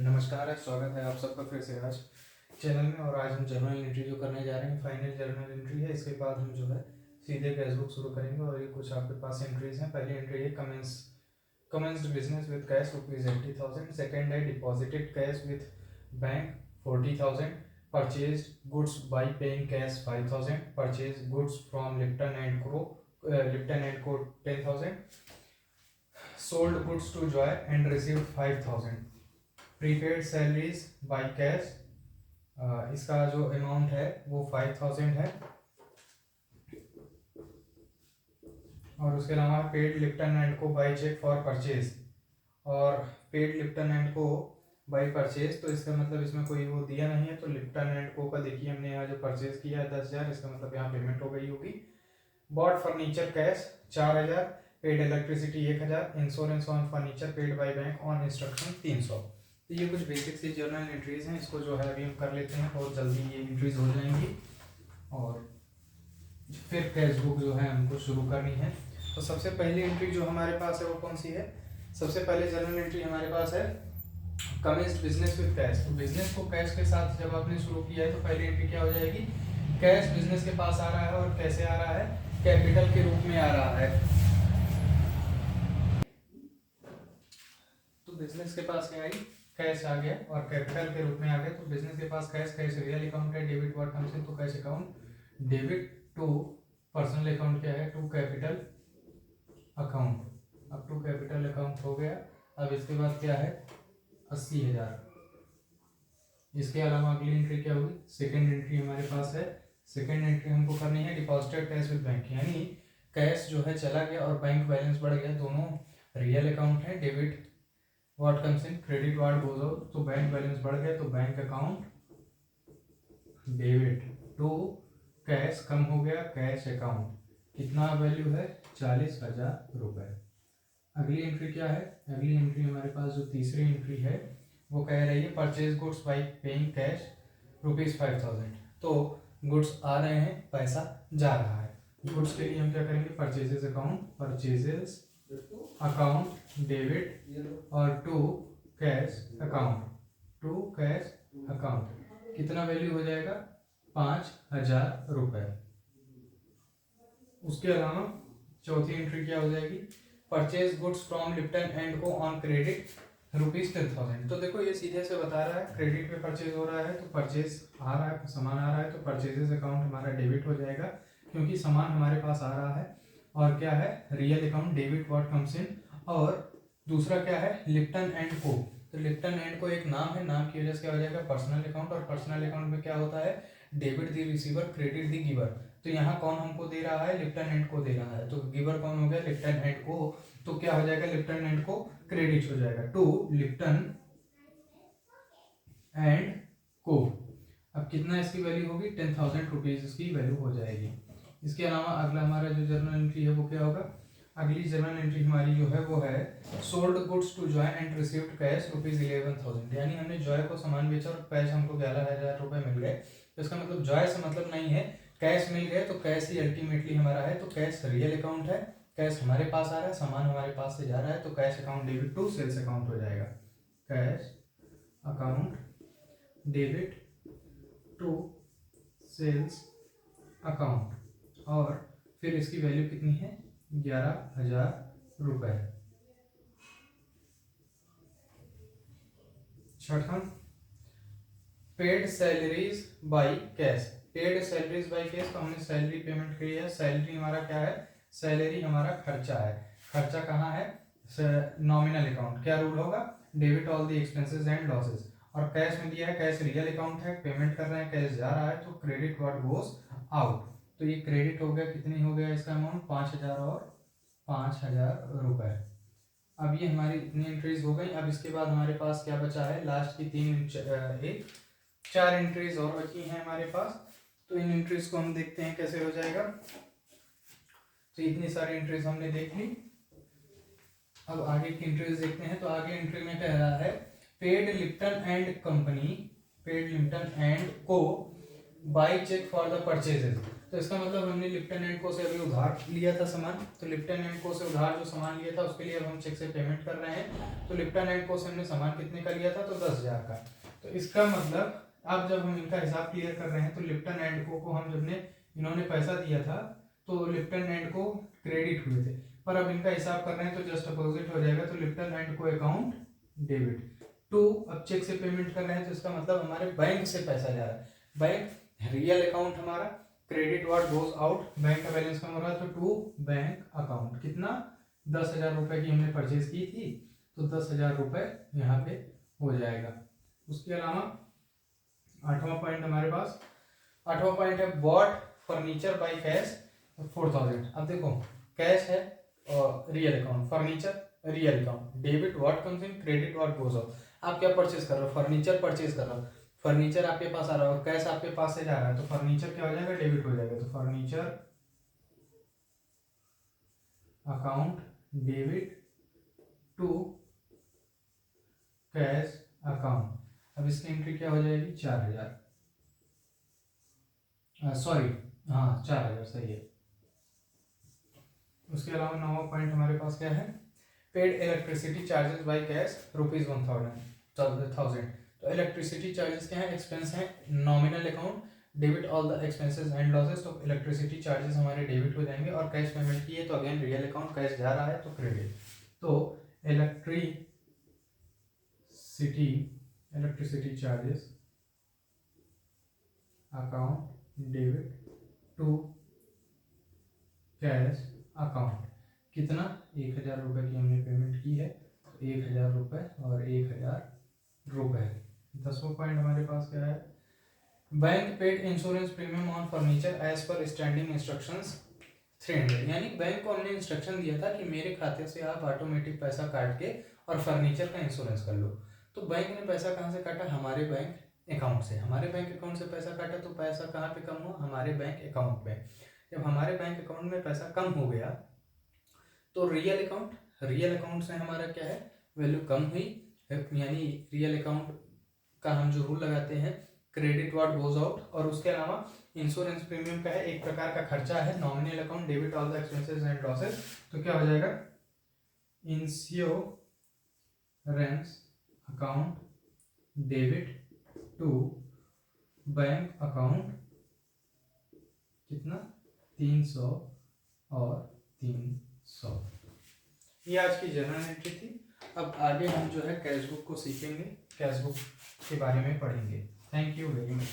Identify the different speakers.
Speaker 1: नमस्कार, स्वागत है आप सबका फिर से आज चैनल में। और आज हम जर्नल एंट्री जो करने जा रहे हैं, फाइनल जर्नल एंट्री है। इसके बाद हम जो है सीधे कैश बुक शुरू करेंगे। और ये कुछ आपके पास एंट्रीज हैं। पहली एंट्री है commenced business with cash ₹80,000। Second है deposited cash with bank 40,000। Purchased goods by paying cash 5,000। Purchase goods from Lipton and co 10,000। Sold goods to Joy and received 5,000। Prepaid salaries by cash, इसका जो amount है वो 5,000 है। और उसके अलावा paid Lipton and co by cheque for purchase. और paid Lipton and co by purchase, तो इसका मतलब इसमें कोई वो दिया नहीं है। तो लिप्टन एंड को का देखिए हमने यहाँ जो परचेज किया है 10,000, इसका मतलब यहाँ पेमेंट हो गई होगी। Bought furniture cash 4,000। Paid electricity 1,000। Insurance on furniture paid by bank on instruction 300। तो ये कुछ बेसिक सी जर्नल एंट्रीज हैं। इसको जो है अभी हम कर लेते हैं, बहुत जल्दी ये एंट्रीज हो जाएंगी। और फिर कैश बुक जो है हमको शुरू करनी है। तो सबसे पहली एंट्री जो हमारे पास है वो कौन सी है? सबसे पहले जर्नल एंट्री हमारे पास है कमेंस्ड बिजनेस विद कैश। तो बिजनेस को कैश के साथ जब आपने शुरू किया है तो पहली एंट्री क्या हो जाएगी? कैश बिजनेस के पास आ रहा है। और कैसे आ रहा है? कैपिटल के रूप में आ रहा है। तो बिजनेस के पास क्या आई? कैश आ गया और कैपिटल के रूप में आ गया। तो बिजनेस के पास कैश, कैश रियल अकाउंट है। डेबिट व्हाट कम्स इन, तो cash account. Debit to personal account क्या है? To capital account. अब टू कैपिटल अकाउंट हो गया। अब इसके बाद क्या है? 80,000। इसके अलावा अगली एंट्री क्या होगी? सेकेंड एंट्री हमारे पास है। सेकेंड एंट्री हमको करनी है डिपॉजिटेड कैश विद बैंक, यानी कैश जो है चला गया और बैंक बैलेंस बढ़ गया। दोनों रियल अकाउंट है। Debit what comes in, credit what goes out. तो बैंक बैलेंस बढ़ गया तो bank account debit to cash कम हो गया कैश अकाउंट। कितना वैल्यू है? 40,000 रुपए। अगली एंट्री क्या है? अगली एंट्री हमारे पास जो तीसरी एंट्री है वो कह रही है purchase goods by paying cash ₹5,000। तो गुड्स आ रहे हैं, पैसा जा रहा है। गुड्स के लिए हम क्या करेंगे? परचेजेस अकाउंट डेबिट और टू कैश अकाउंट। कितना वैल्यू हो जाएगा? 5,000 रुपए। उसके अलावा चौथी एंट्री क्या हो जाएगी? Purchase goods from Lipton and को ऑन क्रेडिट ₹10,000। तो देखो ये सीधे से बता रहा है क्रेडिट पे परचेज हो रहा है, तो परचेज आ रहा है, सामान आ रहा है, तो परचेजेस अकाउंट हमारा डेबिट हो जाएगा क्योंकि सामान हमारे पास आ रहा है। और क्या है? Real account debit what comes इन। और दूसरा क्या है? लिप्टन एंड को। तो लिप्टन एंड को एक नाम है, नाम की वजह से क्या हो जाएगा? Personal account. और पर्सनल अकाउंट में क्या होता है? डेबिट दी रिसीवर, क्रेडिट दी गिवर। तो यहाँ कौन हमको दे रहा है? लिप्टन एंड को दे रहा है। तो गिवर कौन हो गया? लिप्टन एंड को। तो क्या हो जाएगा? लिप्टन एंड को क्रेडिट हो जाएगा टू लिप्टन एंड को। अब कितना इसकी वैल्यू होगी? 10,000 रुपीज इसकी वैल्यू हो जाएगी। इसके अलावा अगला हमारा जो जर्नल एंट्री है वो क्या होगा? अगली जर्नल एंट्री हमारी जो है वो है sold goods to Joy and received cash ₹11,000। यानी हमने जॉय को सामान बेचा और कैश हमको 11,000 रुपए मिल गए। तो इसका मतलब जॉय से मतलब नहीं है, कैश मिल गए तो कैश ही अल्टीमेटली हमारा है। तो कैश रियल अकाउंट है, कैश हमारे पास आ रहा है, सामान हमारे पास से जा रहा है, तो cash account debit to sales account हो जाएगा। Cash account debit to sales account. और फिर इसकी वैल्यू कितनी है? 11,000 रुपए। छठा paid salaries by cash. Paid salaries by cash, तो हमने सैलरी पेमेंट की है। सैलरी हमारा क्या है? सैलरी हमारा खर्चा है। खर्चा कहाँ है? Nominal account. क्या रूल होगा? Debit all the expenses and losses. और कैश में दिया है, कैश रियल अकाउंट है, पेमेंट कर रहे हैं, कैश जा रहा है, तो क्रेडिट व्हाट गोज आउट। तो ये क्रेडिट हो गया। कितनी हो गया इसका अमाउंट? 5,000 और 5,000 रुपए। अब ये हमारी इतनी एंट्रीज हो गई। अब इसके बाद हमारे पास क्या बचा है? लास्ट की 4 एंट्रीज और बची हैं हमारे पास। तो इन एंट्रीज को हम देखते हैं कैसे हो जाएगा। तो इतनी सारी एंट्रीज हमने देख ली। अब आगे की एंट्रीज देखते हैं। तो आगे एंट्री में कह रहा है paid Lipton and co by cheque for the purchases. तो इसका मतलब हमने लिप्टन एंड को से अभी उधार लिया था सामान, तो लिप्टन एंड को से उधार जो सामान लिया था उसके लिए अब हम चेक से पेमेंट कर रहे हैं। तो लिप्टन एंड को से हमने सामान कितने का लिया था, तो 10,000 का। तो इसका मतलब अब जब हम इनका हिसाब क्लियर कर रहे हैं तो लिप्टन एंड को हम जब ने इन्होंने पैसा दिया था तो लिप्टन एंड को क्रेडिट हुए थे, पर अब इनका हिसाब कर रहे हैं तो जस्ट अपोजिट हो जाएगा। तो लिप्टन एंड को अकाउंट डेबिट टू, अब चेक से पेमेंट कर रहे हैं तो इसका मतलब हमारे बैंक से पैसा जा रहा है। बैंक रियल अकाउंट हमारा, credit what goes out, bank का बैलेंस कम हो रहा है तो टू बैंक अकाउंट। कितना, 10,000 रुपए की हमने परचेज की थी तो 10,000 रुपए यहाँ पे हो जाएगा। उसके अलावा 8वां पॉइंट हमारे पास, 8वां पॉइंट है बॉट फर्नीचर बाय कैश 4,000। अब देखो कैश है और real account, furniture real account, debit what comes in, credit what goes out. आप क्या परचेज कर रहे हो, फर्नीचर परचेज कर रहे हो, फर्नीचर आपके पास आ रहा है और कैश आपके पास से जा रहा है तो फर्नीचर क्या हो जाएगा, डेबिट हो जाएगा। तो furniture account debit to cash account. अब इसकी एंट्री क्या हो जाएगी, 4,000, सॉरी हाँ 4,000 सही है। उसके अलावा 9वां पॉइंट हमारे पास क्या है, paid electricity charges by cash ₹1,000। तो इलेक्ट्रिसिटी चार्जेस क्या है, एक्सपेंस है, nominal account, debit all the expenses and losses. तो इलेक्ट्रिसिटी चार्जेस हमारे डेबिट हो जाएंगे और कैश पेमेंट की है तो अगेन रियल अकाउंट, कैश जा रहा है तो क्रेडिट। तो electricity charges account debit to cash account, कितना, 1,000 रुपए की हमने पेमेंट की है, 1,000 रुपए और 1,000 रुपए। 10वां पॉइंट हमारे पास क्या है, bank paid insurance premium on furniture as per standing instructions 300। यानी बैंक को हमने इंस्ट्रक्शन दिया था कि मेरे खाते से आप ऑटोमेटिक पैसा काट के और फर्नीचर का इंश्योरेंस कर लो। तो बैंक ने पैसा कहाँ से काटा, हमारे बैंक अकाउंट से। हमारे बैंक अकाउंट से पैसा काटा तो पैसा कहाँ पे कम हुआ, हमारे बैंक अकाउंट में। जब हमारे बैंक अकाउंट में पैसा कम हो गया तो रियल अकाउंट से हमारा क्या है, वैल्यू कम हुई। यानी रियल अकाउंट का हम जो रूल लगाते हैं, क्रेडिट व्हाट गोज आउट। और उसके अलावा इंश्योरेंस प्रीमियम का है, एक प्रकार का खर्चा है, nominal account, debit all the expenses and losses. तो क्या हो जाएगा, insurance account debit to bank account, कितना, 300 और 300। ये आज की जनरल एंट्री थी। अब आगे हम जो है कैश बुक को सीखेंगे, कैश बुक के बारे में पढ़ेंगे। Thank you very much.